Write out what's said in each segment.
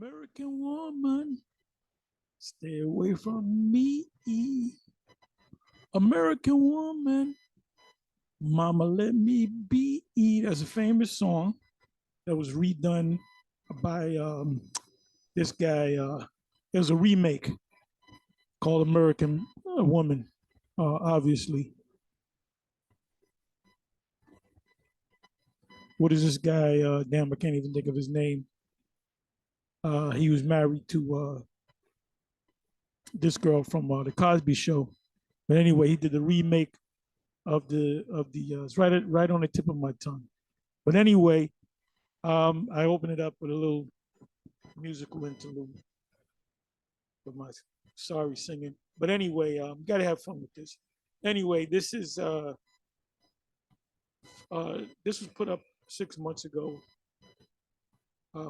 American woman, stay away from me. American woman, mama let me be. That's a famous song that was redone by this guy. There's a remake called American Woman, obviously. What is this guy? Damn, I can't even think of his name. He was married to this girl from the Cosby Show. But anyway, he did the remake of the. It's right on the tip of my tongue. But anyway, I open it up with a little musical interlude with my sorry singing. But anyway, gotta have fun with this. Anyway, this was put up 6 months ago.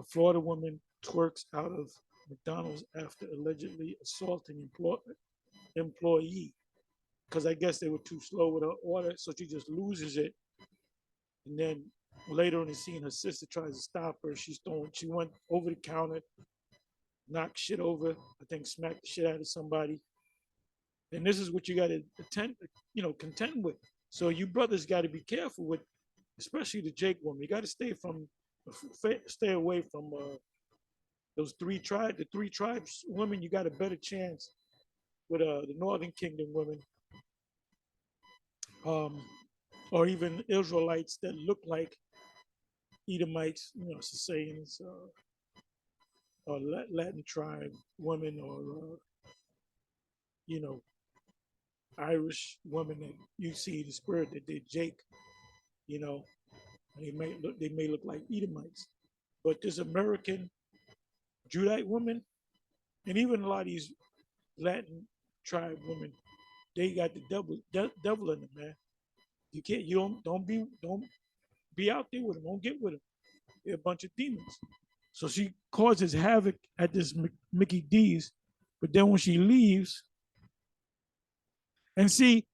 Florida woman twerks out of McDonald's after allegedly assaulting employee. Because I guess they were too slow with her order, so she just loses it. And then later in the scene, her sister tries to stop her. She went over the counter, knocked shit over, I think smacked the shit out of somebody. And this is what you got to contend with. So you brothers got to be careful with, especially the Jake woman. You got to stay away from those the 3 tribes women. You got a better chance with the Northern Kingdom women, or even Israelites that look like Edomites, Sicilians, or Latin tribe women, or Irish women that you see the spirit that did Jake. They may look like Edomites, but this American Judite woman, and even a lot of these Latin tribe women, they got the devil in them, man. Don't be out there with them. Don't get with them. They're a bunch of demons. So she causes havoc at this Mickey D's, but then when she leaves, and see,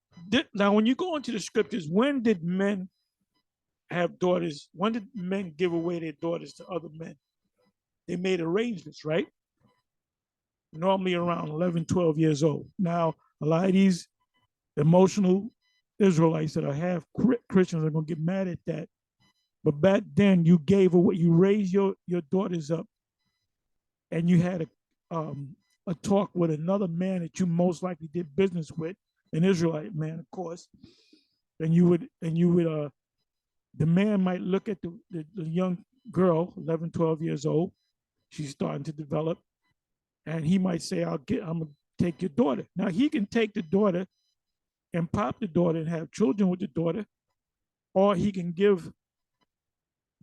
now when you go into the scriptures, when did men have daughters? When did men give away their daughters to other men? They made arrangements, right? Normally around 11, 12 years old. Now, a lot of these emotional Israelites that are half Christians are going to get mad at that. But back then, you gave away, you raised your daughters up, and you had a talk with another man that you most likely did business with, an Israelite man, of course. And you would the man might look at the young girl, 11, 12 years old. She's starting to develop, and he might say, I'm gonna take your daughter. Now he can take the daughter and pop the daughter and have children with the daughter, or he can give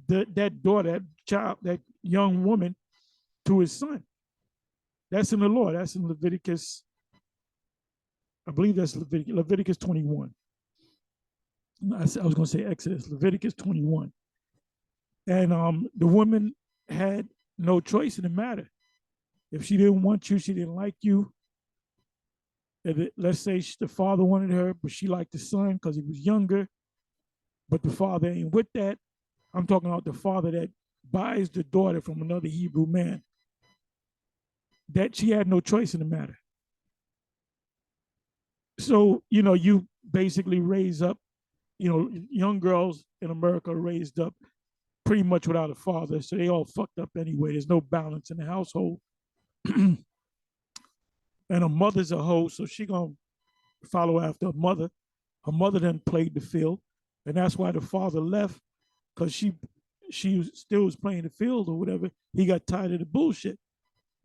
that daughter, that child, that young woman to his son. That's in the law. That's in Leviticus. I believe that's Leviticus 21. I was going to say Exodus, Leviticus 21. And the woman had no choice in the matter. If she didn't want you, she didn't like you. Let's say the father wanted her, but she liked the son because he was younger, but the father ain't with that. I'm talking about the father that buys the daughter from another Hebrew man. That she had no choice in the matter. So, you basically raise up, young girls in America are raised up pretty much without a father. So they all fucked up anyway. There's no balance in the household. And a mother's a hoe, so she gonna follow after her mother. Her mother then played the field, and that's why the father left, because she still was playing the field or whatever. He got tired of the bullshit.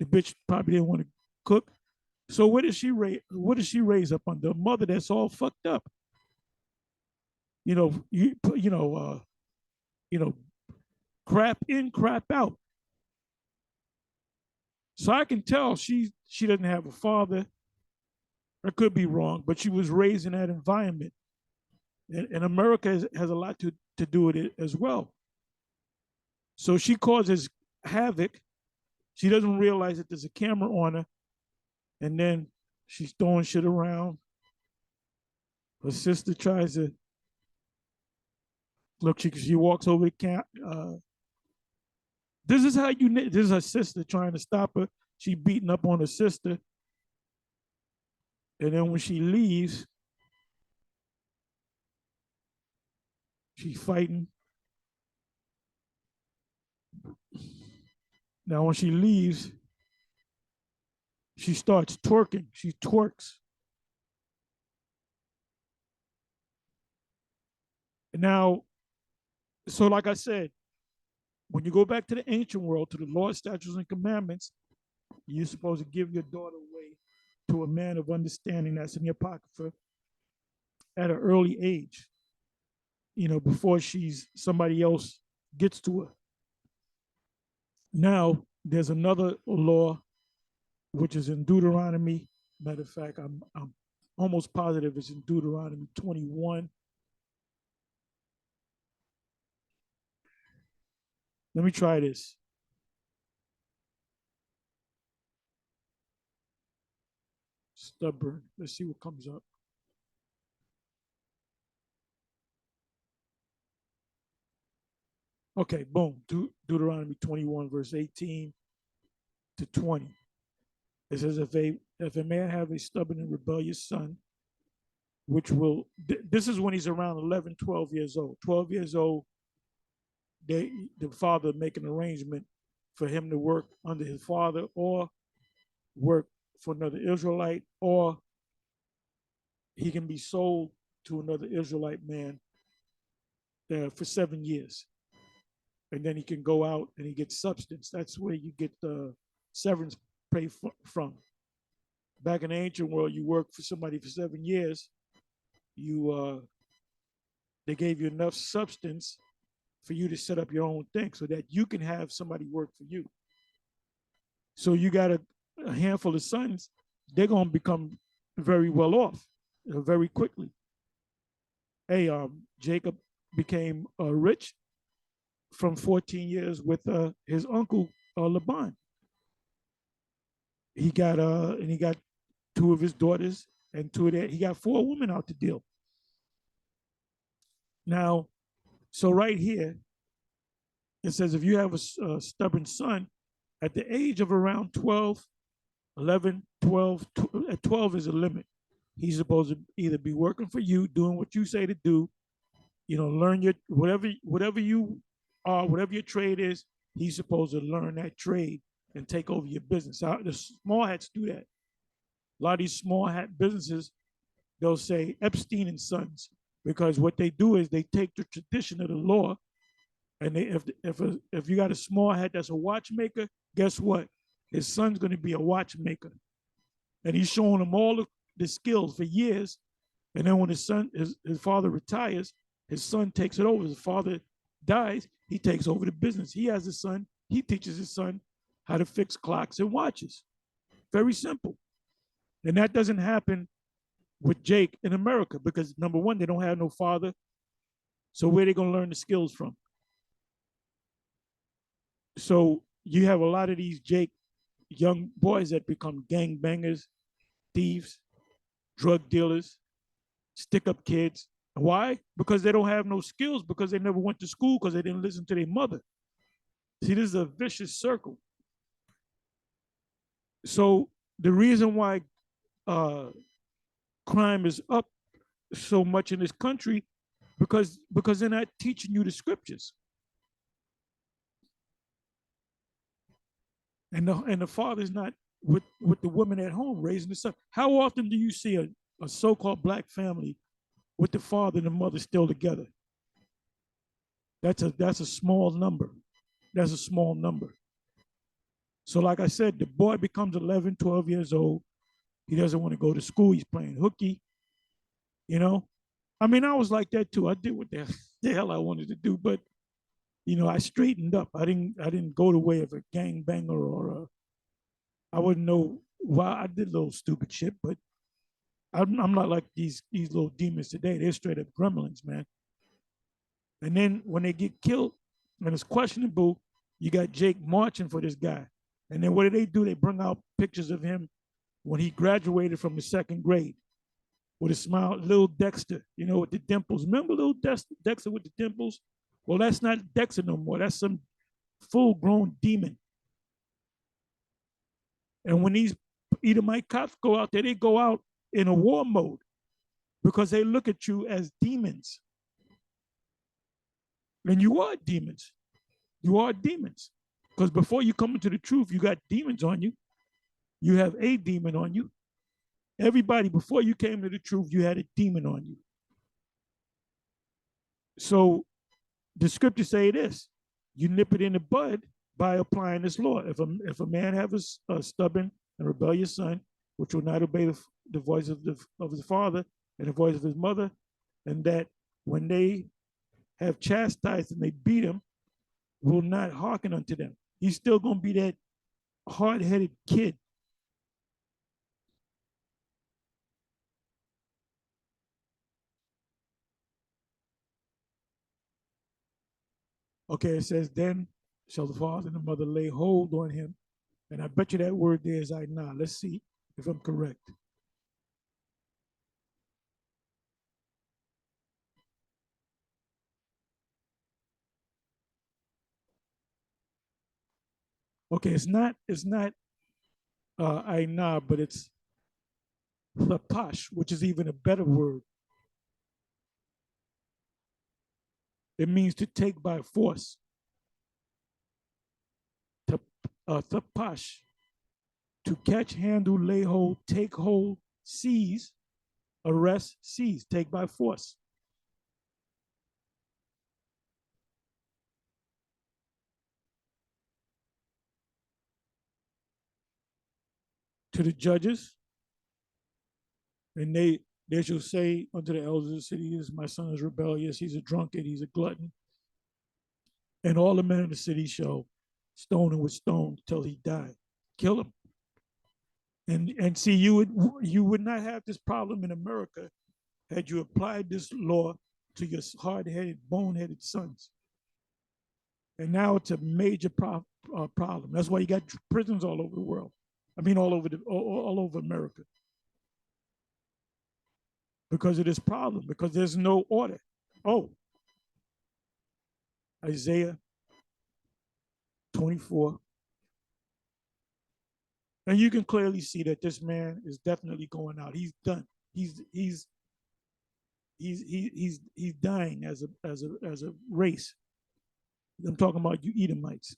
The bitch probably didn't want to cook. So what did she raise up under? A mother that's all fucked up. Crap in, crap out. So I can tell she doesn't have a father. I could be wrong, but she was raised in that environment. And America has a lot to do with it as well. So she causes havoc. She doesn't realize that there's a camera on her. And then she's throwing shit around. Her sister tries to look. She walks over the This is how you. This is her sister trying to stop her. She beating up on her sister, and then when she leaves, she's fighting. Now when she leaves, she starts twerking. She twerks. Now, so like I said, when you go back to the ancient world, to the law, statutes, and commandments, you're supposed to give your daughter away to a man of understanding. That's in the Apocrypha at an early age, before she's somebody else gets to her. Now, there's another law which is in Deuteronomy. Matter of fact, I'm almost positive it's in Deuteronomy 21. Let me try this. Stubborn. Let's see what comes up. Okay, boom. Deuteronomy 21, verse 18 to 20. It says, if a man have a stubborn and rebellious son, which will, this is when he's around 11, 12 years old. 12 years old, the father make an arrangement for him to work under his father or work for another Israelite, or he can be sold to another Israelite man for 7 years. And then he can go out and he gets substance. That's where you get the severance pay from. Back in the ancient world, you work for somebody for 7 years. They gave you enough substance for you to set up your own thing so that you can have somebody work for you. So you got a handful of sons, they're going to become very well off very quickly. Hey, Jacob became rich from 14 years with his uncle Laban. He got two of his daughters and two of that. He got 4 women out the deal. Now, so right here, it says if you have a stubborn son, at the age of around 12, 11, 12, 12 is a limit. He's supposed to either be working for you, doing what you say to do, learn your whatever you are, whatever your trade is. He's supposed to learn that trade and take over your business. The small hats do that. A lot of these small hat businesses, they'll say Epstein and Sons, because what they do is they take the tradition of the law, and if you got a small hat that's a watchmaker, guess what? His son's going to be a watchmaker, and he's showing him all the skills for years. And then when his father retires, his son takes it over. His father dies, he takes over the business. He has a son. He teaches his son how to fix clocks and watches. Very simple. And that doesn't happen with Jake in America because, number one, they don't have no father. So where are they going to learn the skills from? So you have a lot of these Jake young boys that become gang bangers, thieves, drug dealers, stick-up kids. Why? Because they don't have no skills, because they never went to school, because they didn't listen to their mother. See, this is a vicious circle. So the reason why crime is up so much in this country, because they're not teaching you the scriptures. And the father's not with the woman at home raising the son. How often do you see a so-called black family with the father and the mother still together? That's a small number. That's a small number. So like I said, the boy becomes 11, 12 years old. He doesn't want to go to school. He's playing hooky. I mean, I was like that too. I did what the hell I wanted to do, but I straightened up. I didn't go the way of a gangbanger or I wouldn't know why I did little stupid shit, but I'm not like these little demons today. They're straight up gremlins, man. And then when they get killed, and it's questionable, you got Jake marching for this guy. And then what do? They bring out pictures of him when he graduated from the 2nd grade with a smile, little Dexter, with the dimples. Remember little Dexter with the dimples? Well, that's not Dexter no more. That's some full-grown demon. And when these Edomite cops go out there, they go out in a war mode because they look at you as demons. And you are demons. You are demons. Because before you come into the truth, you got demons on you. You have a demon on you. Everybody, before you came to the truth, you had a demon on you. So the scriptures say this: you nip it in the bud by applying this law. If a man have a stubborn and rebellious son, which will not obey the voice of his father and the voice of his mother, and that when they have chastised and they beat him, will not hearken unto them, he's still going to be that hard-headed kid. Okay, it says, then shall the father and the mother lay hold on him. And I bet you that word there is I nah. Let's see if I'm correct. Okay, it's not I nah, but it's lapash, which is even a better word. It means to take by force. To thapash, to catch, handle, lay hold, take hold, seize, arrest, seize, take by force. To the judges, and they shall say unto the elders of the city, my son is rebellious, he's a drunkard, he's a glutton. And all the men of the city shall stone him with stones till he die. Kill him. And see, you would not have this problem in America had you applied this law to your hard-headed, bone-headed sons. And now it's a major problem. That's why you got prisons all over the world. I mean, all over America. Because of this problem, because there's no order. Oh, Isaiah 24. And you can clearly see that this man is definitely going out. He's done. He's dying as a race. I'm talking about you Edomites.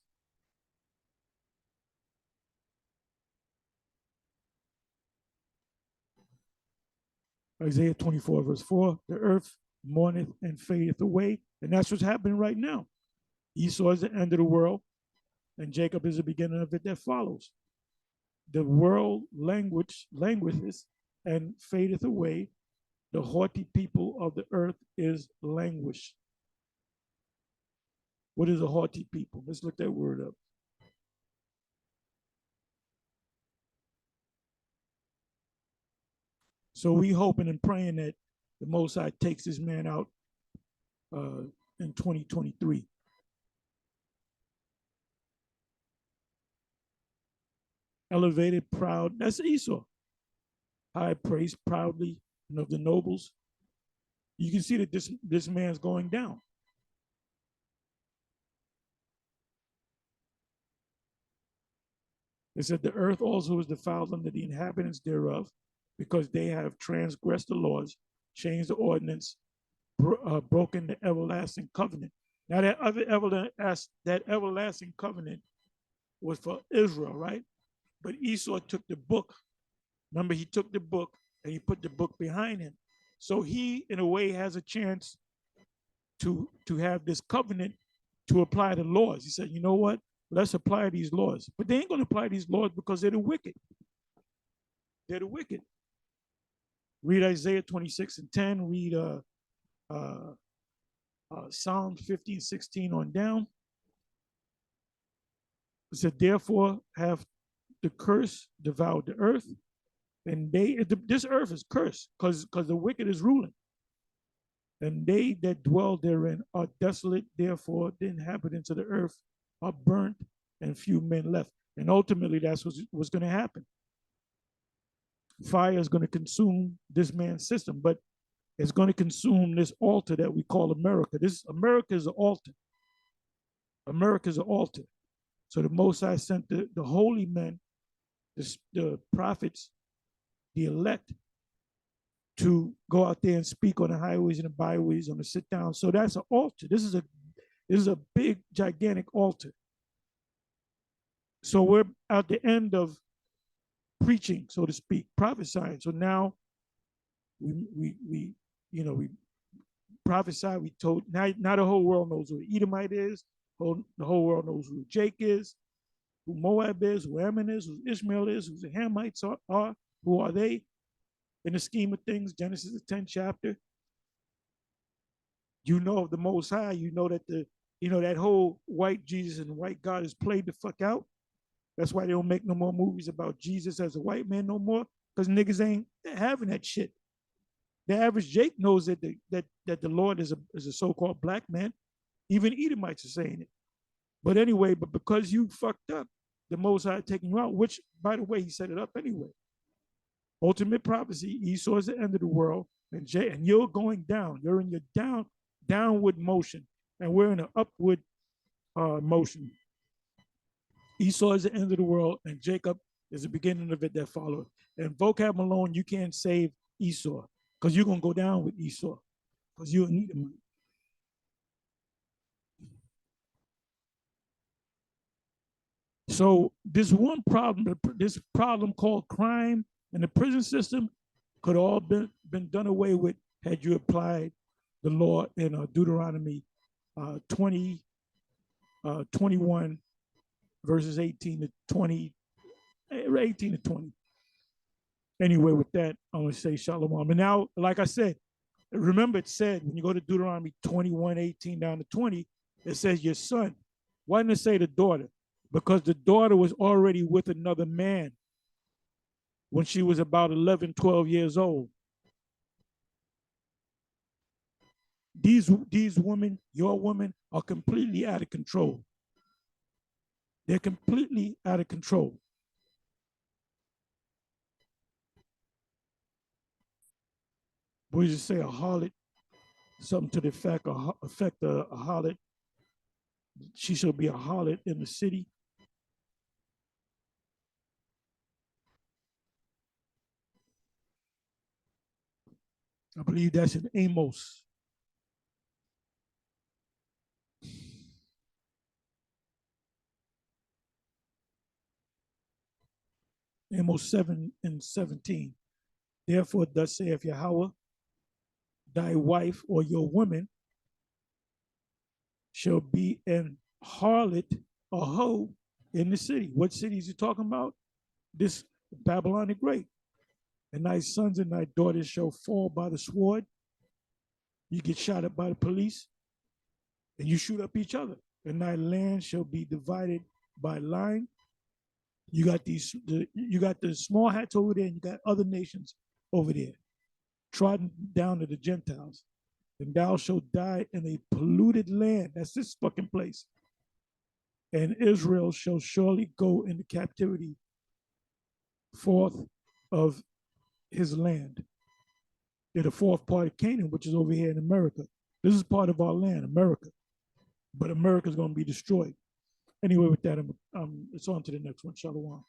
Isaiah 24, verse 4, the earth mourneth and fadeth away. And that's what's happening right now. Esau is the end of the world, and Jacob is the beginning of it that follows. The world languisheth and fadeth away. The haughty people of the earth is languished. What is a haughty people? Let's look that word up. So we hoping and praying that the Most High takes this man out in 2023. Elevated, proud, that's Esau. High praise, proudly, and of the nobles. You can see that this man's going down. It said the earth also is defiled under the inhabitants thereof, because they have transgressed the laws, changed the ordinance, broken the everlasting covenant. Now that everlasting covenant was for Israel, right? But Esau took the book. Remember, he took the book and he put the book behind him. So he, in a way, has a chance to have this covenant to apply the laws. He said, you know what? Let's apply these laws. But they ain't going to apply these laws because they're the wicked. They're the wicked. Read Isaiah 26 and 10. Read Psalm 15, 16 on down. It said, therefore have the curse devoured the earth, and this earth is cursed because the wicked is ruling. And they that dwell therein are desolate, therefore the inhabitants of the earth are burnt, and few men left. And ultimately, that's what's going to happen. Fire is going to consume this man's system, but it's going to consume this altar that we call America. America is an altar. America is an altar. So the Most High sent the holy men, the prophets, the elect, to go out there and speak on the highways and the byways, on the sit down. So that's an altar. This is a big, gigantic altar. So we're at the end of preaching, so to speak, prophesying. So now we we prophesied. We told now the whole world knows who Edomite is. The whole world knows who Jake is, who Moab is, who Ammon is, who Ishmael is, who the Hamites are. Who are they in the scheme of things? Genesis the 10th chapter. You know of the Most High. You know that that whole white Jesus and white God is played the fuck out. That's why they don't make no more movies about Jesus as a white man no more, because niggas ain't having that shit. The average Jake knows that the Lord is a so-called black man. Even Edomites are saying it. But anyway, because you fucked up, the Most High taking you out, which, by the way, he set it up anyway. Ultimate prophecy, Esau is the end of the world, and you're going down. You're in your downward motion, and we're in an upward motion. Esau is the end of the world, and Jacob is the beginning of it that followed. And vocab alone, you can't save Esau, because you're going to go down with Esau, because you'll need him. So this problem called crime in the prison system could all been done away with had you applied the law in Deuteronomy 21, verses 18 to 20. Anyway, with that, I'm going to say shalom. And now, like I said, remember it said, when you go to Deuteronomy 21:18 down to 20, it says your son. Why didn't it say the daughter? Because the daughter was already with another man when she was about 11, 12 years old. These women, your women, are completely out of control. They're completely out of control. We just say a harlot, something to the effect a harlot. She shall be a harlot in the city. I believe that's in Amos. Amos 7:17. Therefore, thus saith Yahweh, thy wife or your woman shall be an harlot, a hoe in the city. What city is he talking about? This Babylon the Great. And thy sons and thy daughters shall fall by the sword. You get shot up by the police, and you shoot up each other. And thy land shall be divided by line. You got the small hats over there, and you got other nations over there, trodden down to the Gentiles. And thou shalt die in a polluted land. That's this fucking place. And Israel shall surely go into captivity forth of his land. They're the fourth part of Canaan, which is over here in America. This is part of our land, America. But America's going to be destroyed. Anyway, with that, it's on to the next one. Shalom.